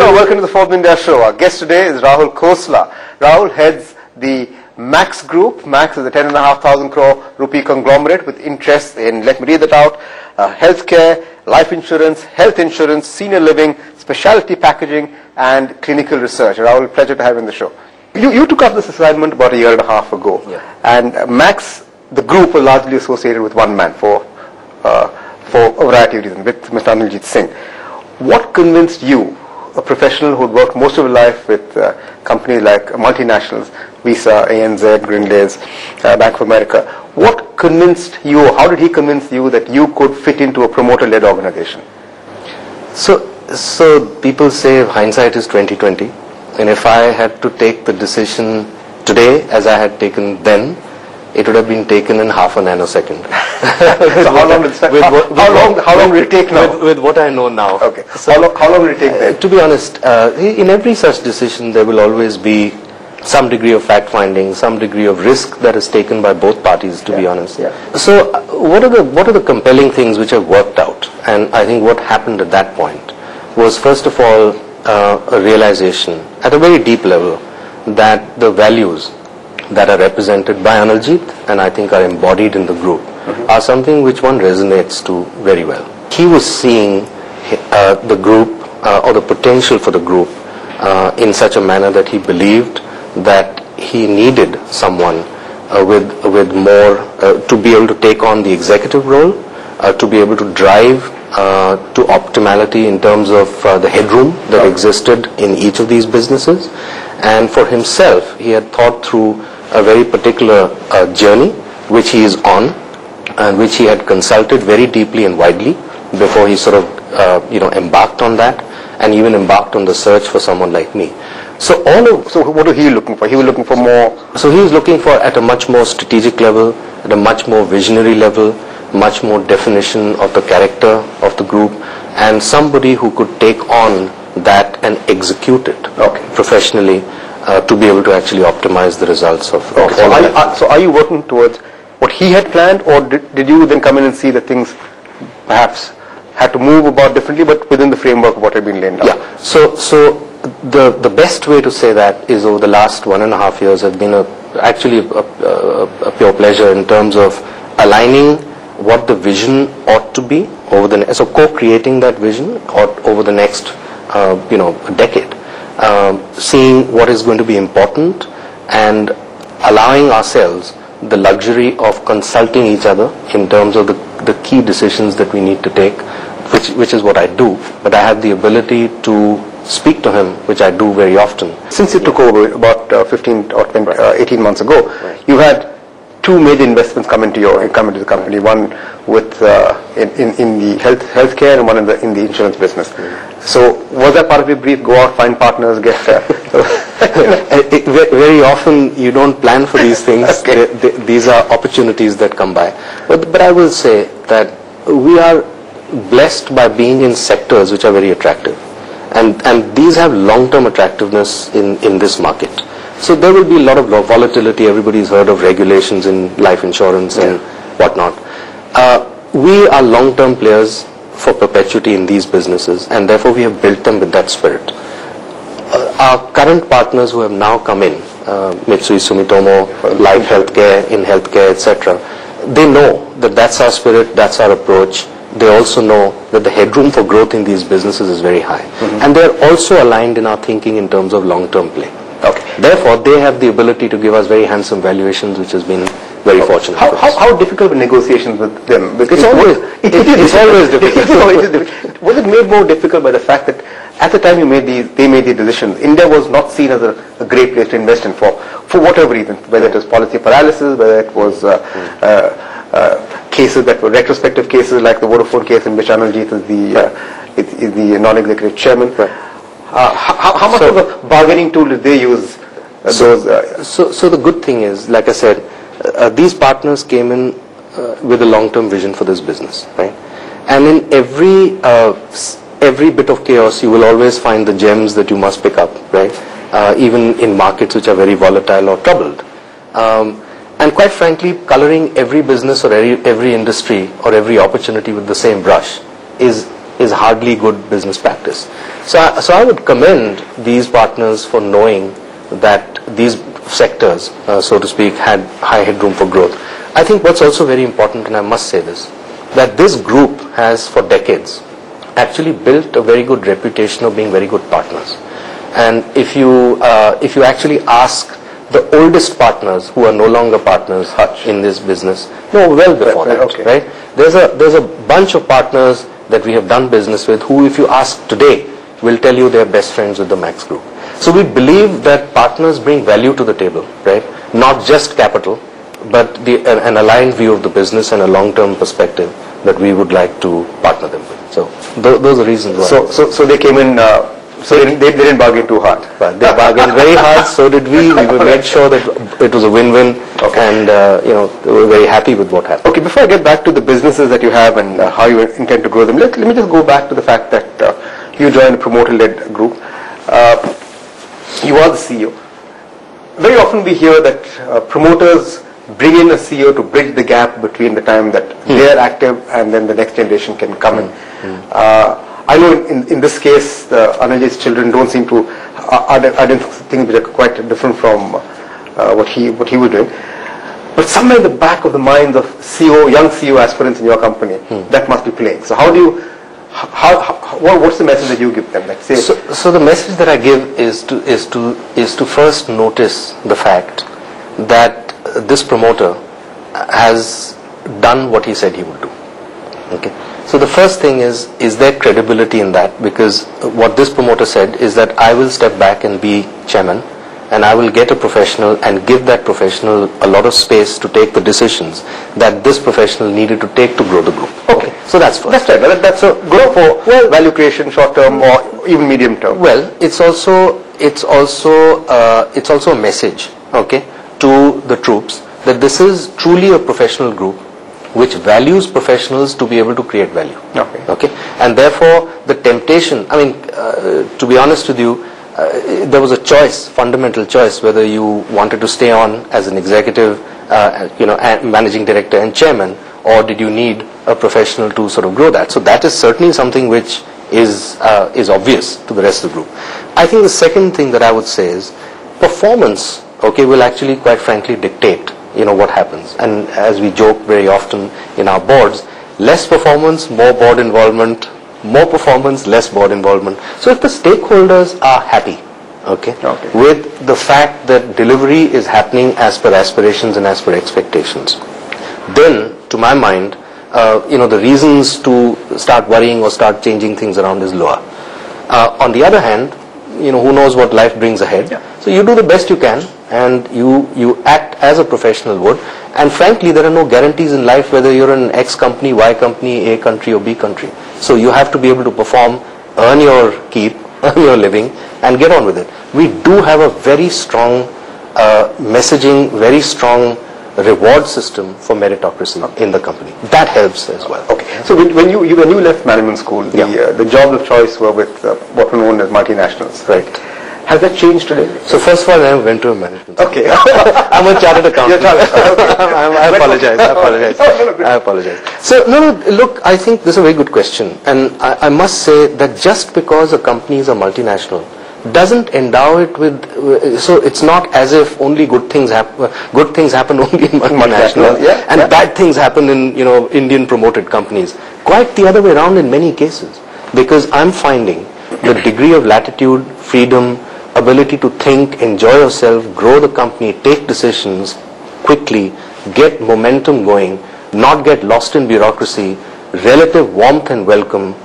Hello, welcome to the Forbes India Show. Our guest today is Rahul Khosla. Rahul heads the Max Group. Max is a 10,500 crore rupee conglomerate with interests in, let me read that out, healthcare, life insurance, health insurance, senior living, specialty packaging, and clinical research. Rahul, pleasure to have you on the show. You took up this assignment about a year and a half ago. Yeah. And Max, the group, was largely associated with one man for a variety of reasons, with Mr. Aniljeet Singh. What convinced you, a professional who had worked most of your life with companies like multinationals, Visa, ANZ, Grindlays, Bank of America, what convinced you, or how did he convince you that you could fit into a promoter-led organization? So people say hindsight is 20/20, and if I had to take the decision today as I had taken then, it would have been taken in half a nanosecond. So how long will it take now? With what I know now. Okay. So how long will it take then? To be honest, in every such decision there will always be some degree of fact-finding, some degree of risk that is taken by both parties, to be honest. Yeah. So what are the compelling things which have worked out? And I think what happened at that point was, first of all, a realization at a very deep level that the values that are represented by Aniljeet and I think are embodied in the group are something which one resonates to very well. He was seeing the group or the potential for the group in such a manner that he believed that he needed someone with more to be able to take on the executive role, to be able to drive to optimality in terms of the headroom that existed in each of these businesses. And for himself, he had thought through a very particular journey which he is on and which he had consulted very deeply and widely before he sort of embarked on that, and even embarked on the search for someone like me. So what was he looking for? He was looking for more. So he was looking for, at a much more strategic level, at a much more visionary level, much more definition of the character of the group, and somebody who could take on that and execute it professionally to be able to actually optimize the results of all that. So are you working towards what he had planned, or did you then come in and see that things perhaps had to move about differently, but within the framework of what had been laid down? Yeah. So the best way to say that is, over the last 1.5 years have been actually a pure pleasure in terms of aligning what the vision ought to be so co-creating that vision over the next decade, seeing what is going to be important and allowing ourselves the luxury of consulting each other in terms of the key decisions that we need to take, which is what I do, but I have the ability to speak to him, which I do very often. Since you took over about 15 or 18 months ago, you had two major investments come into the company. One with in the healthcare, and one in the insurance business. So was that part of your brief? Go out, find partners, get very often you don't plan for these things. These are opportunities that come by. But I will say that we are blessed by being in sectors which are very attractive, and these have long-term attractiveness in this market. So there will be a lot of volatility. Everybody's heard of regulations in life insurance and whatnot. We are long-term players for perpetuity in these businesses, and therefore we have built them with that spirit. Our current partners who have now come in, Mitsui Sumitomo, Life Healthcare, in healthcare, etc., they know that that's our spirit, that's our approach. They also know that the headroom for growth in these businesses is very high. And they're also aligned in our thinking in terms of long-term play. Therefore, they have the ability to give us very handsome valuations, which has been very fortunate. How difficult were negotiations with them? It's always difficult. Was it made more difficult by the fact that at the time they made these decisions, India was not seen as a great place to invest in for whatever reason, whether it was policy paralysis, whether it was cases that were retrospective cases like the Vodafone case in which Aniljeet is the non-executive chairman. How much of a bargaining tool did they use? So the good thing is, like I said, these partners came in with a long-term vision for this business, right? And in every bit of chaos, you will always find the gems that you must pick up, right? Even in markets which are very volatile or troubled. And quite frankly, coloring every business or every industry or every opportunity with the same brush is hardly good business practice. So I would commend these partners for knowing that these sectors, so to speak, had high headroom for growth. I think what's also very important, and I must say this, that this group has for decades actually built a very good reputation of being very good partners. And if you actually ask the oldest partners who are no longer partners in this business, no, well before that, okay. right? There's a bunch of partners that we have done business with who, if you ask today, will tell you they're best friends with the Max Group. So we believe that partners bring value to the table, right? Not just capital, but an aligned view of the business and a long-term perspective that we would like to partner them with. So those are reasons why. So they came in. So they didn't bargain too hard. But they bargained very hard. So did we. We made sure that it was a win-win, and we were very happy with what happened. Okay. Before I get back to the businesses that you have and how you intend to grow them, let me just go back to the fact that you joined a promoter-led group. You are the CEO. Very often we hear that promoters bring in a CEO to bridge the gap between the time that they are active and then the next generation can come in. I know in this case, Anil's children don't seem to identify things which are quite different from what he was doing. But somewhere in the back of the minds of young CEO aspirants in your company, that must be playing. So how do you, what's the message that you give them? Like say, so the message that I give is to first notice the fact that this promoter has done what he said he would do. Okay. So the first thing is there credibility in that? Because what this promoter said is that I will step back and be chairman, and I will get a professional and give that professional a lot of space to take the decisions that this professional needed to take to grow the group. Okay. So that's first. That's right. That's a grow for value creation, short term or even medium term. Well, it's also a message, okay, to the troops that this is truly a professional group which values professionals to be able to create value. Okay. And therefore, the temptation, to be honest with you, there was a choice, fundamental choice, whether you wanted to stay on as an executive, managing director and chairman, or did you need a professional to sort of grow that. So that is certainly something which is obvious to the rest of the group. I think the second thing that I would say is performance, okay, will actually quite frankly dictate what happens. And as we joke very often in our boards, less performance, more board involvement, more performance, less board involvement. So if the stakeholders are happy, okay, with the fact that delivery is happening as per aspirations and as per expectations, then to my mind, the reasons to start worrying or start changing things around is lower. On the other hand, who knows what life brings ahead. Yeah. So you do the best you can, and you act as a professional would. And frankly, there are no guarantees in life whether you're in X company, Y company, A country or B country. So you have to be able to perform, earn your keep, earn your living, and get on with it. We do have a very strong messaging, very strong reward system for meritocracy in the company. That helps as well. Okay. So when you left management school, the jobs of choice were with what were known as multinationals. Right. Has that changed today? So first of all, I went to a management school. Okay. I'm a chartered accountant. I apologize. I apologize. So look, I think this is a very good question, and I must say that just because a company is a multinational doesn't endow it with, so it's not as if only good things happen only in multinational, and bad things happen in Indian promoted companies. Quite the other way around in many cases, because I'm finding the degree of latitude, freedom, ability to think, enjoy yourself, grow the company, take decisions quickly, get momentum going, not get lost in bureaucracy, relative warmth and welcome,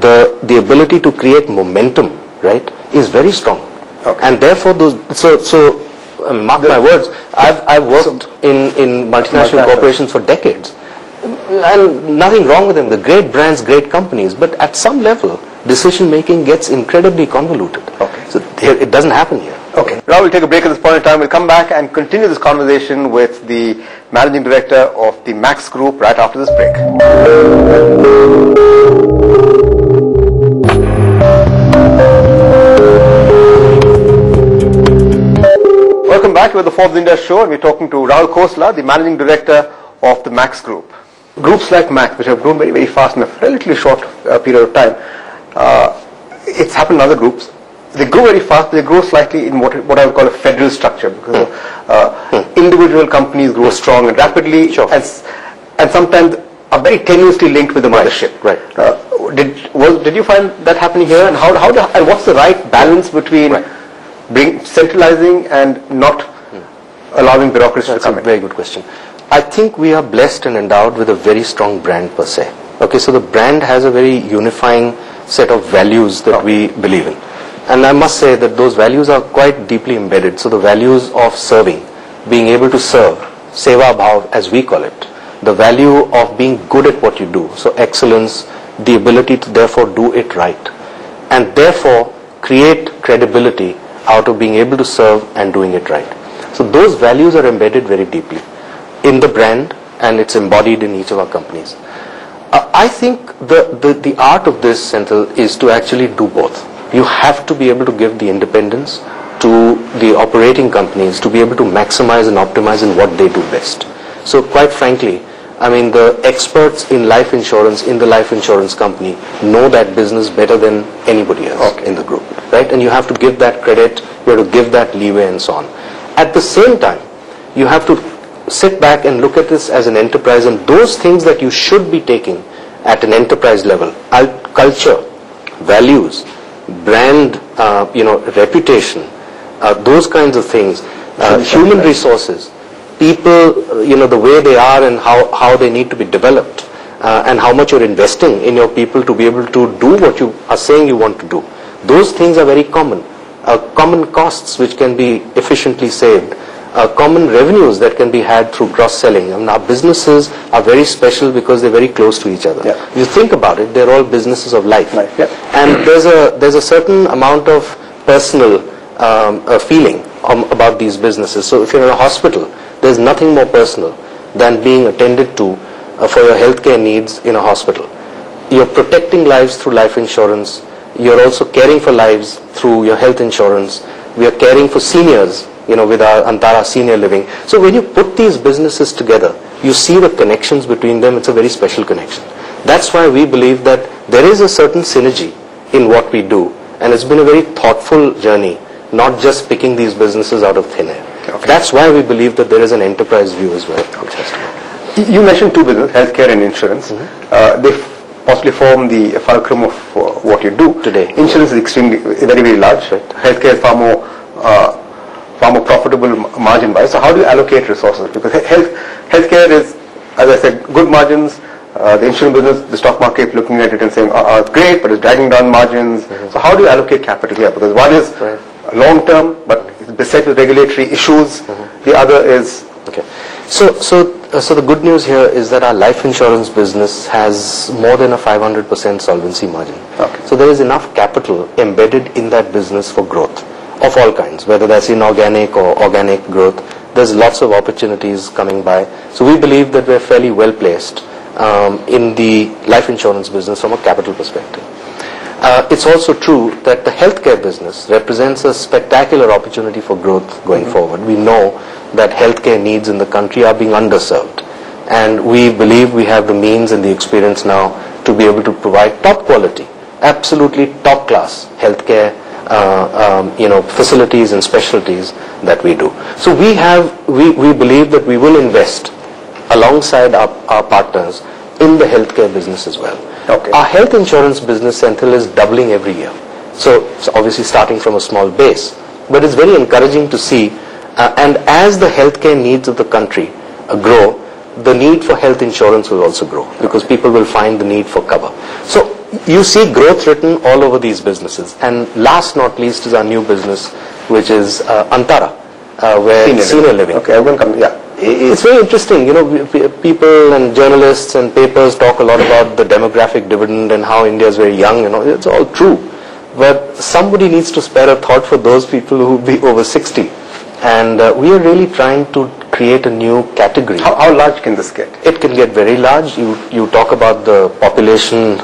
the ability to create momentum, right, is very strong. Okay. And therefore, mark my words, I've worked in multinational corporations for decades, and nothing wrong with them. They're great brands, great companies, but at some level, decision making gets incredibly convoluted. Okay. So it doesn't happen here. Okay. Now we'll take a break at this point in time. We'll come back and continue this conversation with the managing director of the Max Group right after this break. Welcome back. We're the Forbes India show, and we're talking to Rahul Khosla, the managing director of the Max Group. groups like Mac, which have grown very, very fast in a relatively short period of time, it's happened in other groups. They grow very fast, they grow slightly in what I would call a federal structure, because individual companies grow strong and rapidly, and sometimes are very tenuously linked with the mothership. Right. Did you find that happening here? And and what's the right balance between centralizing and not allowing bureaucracy to come in? That's a very good question. I think we are blessed and endowed with a very strong brand per se. Okay, so the brand has a very unifying set of values that we believe in. And I must say that those values are quite deeply embedded. So the values of serving, being able to serve, seva bhav as we call it, the value of being good at what you do, so excellence, the ability to therefore do it right, and therefore create credibility out of being able to serve and doing it right. So those values are embedded very deeply in the brand, and it's embodied in each of our companies. I think the art of this, Senthil, is to actually do both. You have to be able to give the independence to the operating companies to be able to maximize and optimize in what they do best. So quite frankly, I mean, the experts in life insurance, in the life insurance company, know that business better than anybody else in the group, right? And you have to give that credit, you have to give that leeway and so on. At the same time, you have to sit back and look at this as an enterprise, and those things that you should be taking at an enterprise level, culture, values, brand, reputation, those kinds of things, human resources, people, the way they are and how they need to be developed, and how much you're investing in your people to be able to do what you are saying you want to do. Those things are very common. Common costs which can be efficiently saved, common revenues that can be had through cross-selling. I mean, our businesses are very special because they're very close to each other. Yeah. You think about it, they're all businesses of life. And there's a certain amount of personal feeling about these businesses. So if you're in a hospital, there's nothing more personal than being attended to for your healthcare needs in a hospital. You're protecting lives through life insurance. You're also caring for lives through your health insurance. We are caring for seniors, with our Antara Senior Living. So when you put these businesses together, you see the connections between them. It's a very special connection. That's why we believe that there is a certain synergy in what we do, and it's been a very thoughtful journey, not just picking these businesses out of thin air. Okay. That's why we believe that there is an enterprise view as well. Okay. You mentioned two businesses, healthcare and insurance. They possibly form the fulcrum of what you do today. Insurance is very, very large. Right. Healthcare is far more profitable margin-wise. So how do you allocate resources? Because healthcare is, as I said, good margins. The insurance business, the stock market looking at it and saying, great, but it's dragging down margins. So how do you allocate capital here? Because one is long-term, but it's beset with regulatory issues. The other is... Okay. So the good news here is that our life insurance business has more than a 500% solvency margin. Okay. So there is enough capital embedded in that business for growth of all kinds, whether that's inorganic or organic growth. There's lots of opportunities coming by. So we believe that we're fairly well placed in the life insurance business from a capital perspective. It's also true that the healthcare business represents a spectacular opportunity for growth going forward. We know that healthcare needs in the country are being underserved, and we believe we have the means and the experience now to be able to provide top quality, absolutely top class healthcare facilities and specialties that we do. So we believe that we will invest alongside our partners in the healthcare business as well. Okay. Our health insurance business, Senthil, is doubling every year. So it's obviously starting from a small base, but it's very encouraging to see. And as the healthcare needs of the country grow, the need for health insurance will also grow, because people will find the need for cover. So you see growth written all over these businesses. And last not least is our new business, which is Antara, where senior living. Okay, everyone come. Yeah. It's very interesting, people and journalists and papers talk a lot about the demographic dividend and how India is very young, it's all true. But somebody needs to spare a thought for those people who will be over 60. And we are really trying to create a new category. How large can this get? It can get very large. You talk about the population,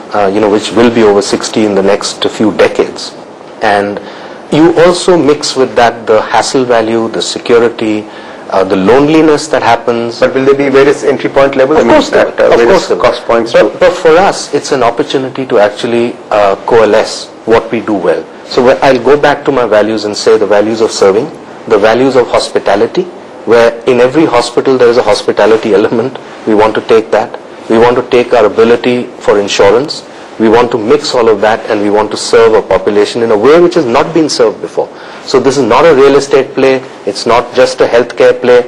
which will be over 60 in the next few decades. And you also mix with that the hassle value, the security, the loneliness that happens. But will there be various entry point levels? Of course there will. Various cost points. But for us, it's an opportunity to actually coalesce what we do well. So I'll go back to my values and say the values of serving, the values of hospitality, where in every hospital there is a hospitality element. We want to take that. We want to take our ability for insurance. We want to mix all of that, and we want to serve a population in a way which has not been served before. So this is not a real estate play. It's not just a healthcare play.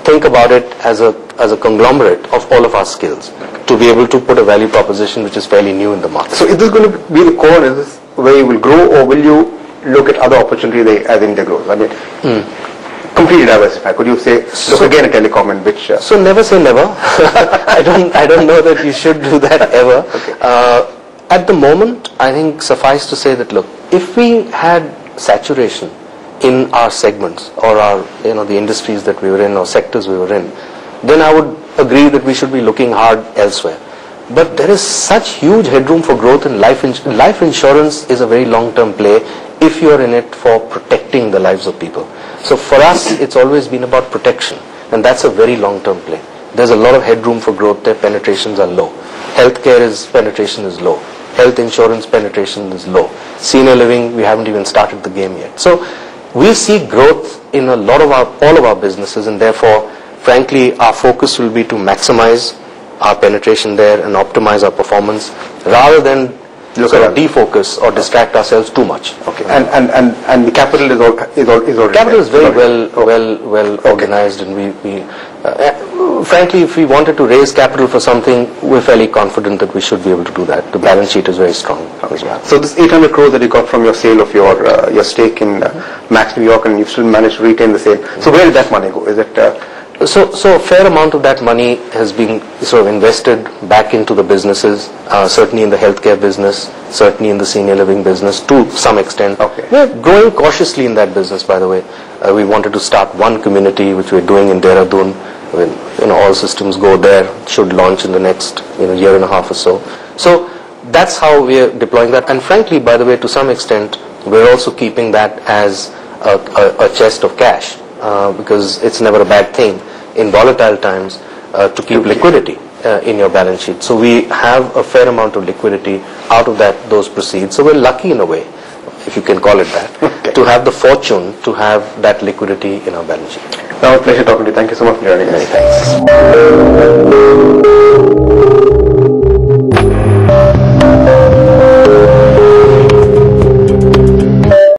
Think about it as a conglomerate of all of our skills to be able to put a value proposition which is fairly new in the market. So is this going to be the core? Is this where you will grow, or will you look at other opportunities as India grows? I mean, completely diversify. Could you say, look again at telecom and which? So never say never. I don't know that you should do that ever. Okay. At the moment, I think suffice to say that, look, if we had saturation in our segments or our, the industries that we were in or sectors we were in, then I would agree that we should be looking hard elsewhere. But there is such huge headroom for growth in life. Life insurance is a very long-term play if you're in it for protecting the lives of people. So for us, it's always been about protection, and that's a very long-term play. There's a lot of headroom for growth there. Penetrations are low. Healthcare penetration is low. Health insurance penetration is low. Senior living, we haven't even started the game yet. So we see growth in all of our businesses, and therefore, frankly, our focus will be to maximize our penetration there and optimize our performance rather than defocus or distract ourselves too much. Okay. And the capital is already capital is very well organized, and we frankly, if we wanted to raise capital for something, we're fairly confident that we should be able to do that. The balance sheet is very strong as well. So this 800 crores that you got from your sale of your stake in Max New York, and you've still managed to retain the same. So where did that money go? Is it So a fair amount of that money has been sort of invested back into the businesses, certainly in the healthcare business, certainly in the senior living business to some extent. Okay. We're growing cautiously in that business, by the way. We wanted to start one community, which we're doing in Dehradun. When all systems go there, should launch in the next year and a half or so. So that's how we're deploying that. And frankly, by the way, to some extent, we're also keeping that as a chest of cash. Because it's never a bad thing in volatile times to keep liquidity in your balance sheet. So we have a fair amount of liquidity out of those proceeds. So we're lucky in a way, if you can call it that, to have the fortune to have that liquidity in our balance sheet. Now, a pleasure talking to you. Thank you so much for joining us. Many thanks.